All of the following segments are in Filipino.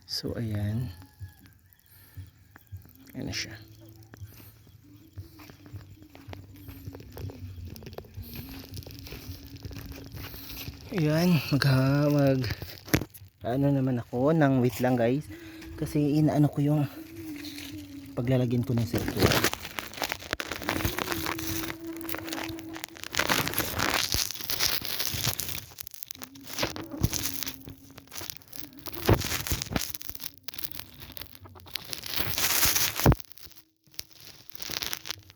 So ayan. Ayan na siya. Ayan, ano naman ako ng wait lang guys. Kasi inaano ko yung paglalagyan ko ng cellphone.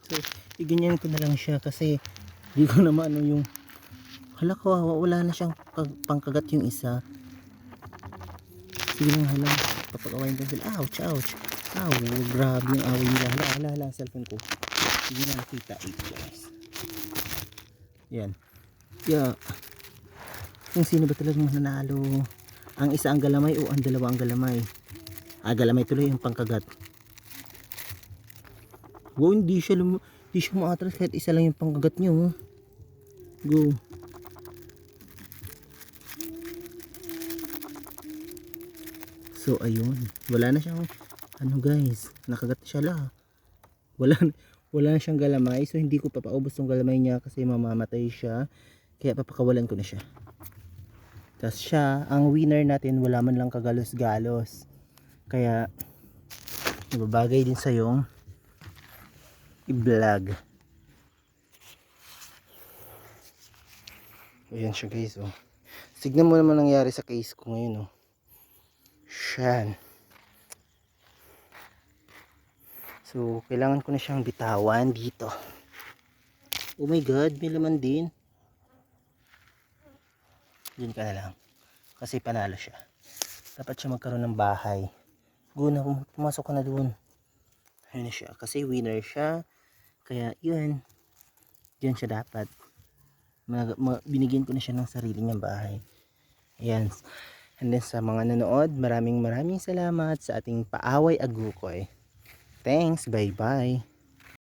So, iganyan ko na lang siya kasi di ko naman ano yung hala ko, wala na siyang pangkagat yung isa. Sige lang, hala, papag-awayin ko sila. Ouch, ouch. Ow, grabe yung away nila. Hala, ang cellphone ko. Hindi na nakita guys. Yan. Yeah. Kung sino ba talagang mananalo? Ang isa ang galamay o ang dalawa ang galamay? Galamay tuloy yung pangkagat. Wow, hindi siya maatras kahit isa lang yung pangkagat niyo. Go. So ayun, wala na siyang ano guys, nakagat siya la. Wala na siyang galamay, so hindi ko papaubos yung galamay niya kasi mamamatay siya. Kaya papakawalan ko na siya. Tapos siya, ang winner natin, wala man lang kagalos-galos. Kaya nababagay din sa yung i-vlog. Ayan siya guys, oh. Tignan mo naman nangyari sa case ko ngayon, oh. Siyan. So, kailangan ko na siyang bitawan dito. Oh my god, may laman din. Diyan ka na lang. Kasi panalo siya. Dapat siya magkaroon ng bahay. Guna, pumasok ka na doon. Ayun na siya. Kasi winner siya. Kaya yun. Diyan siya dapat. Binigyan ko na siya ng sarili niyang bahay. Ayan. And then sa mga nanood, maraming salamat sa ating paaway agukoy. Thanks, bye bye.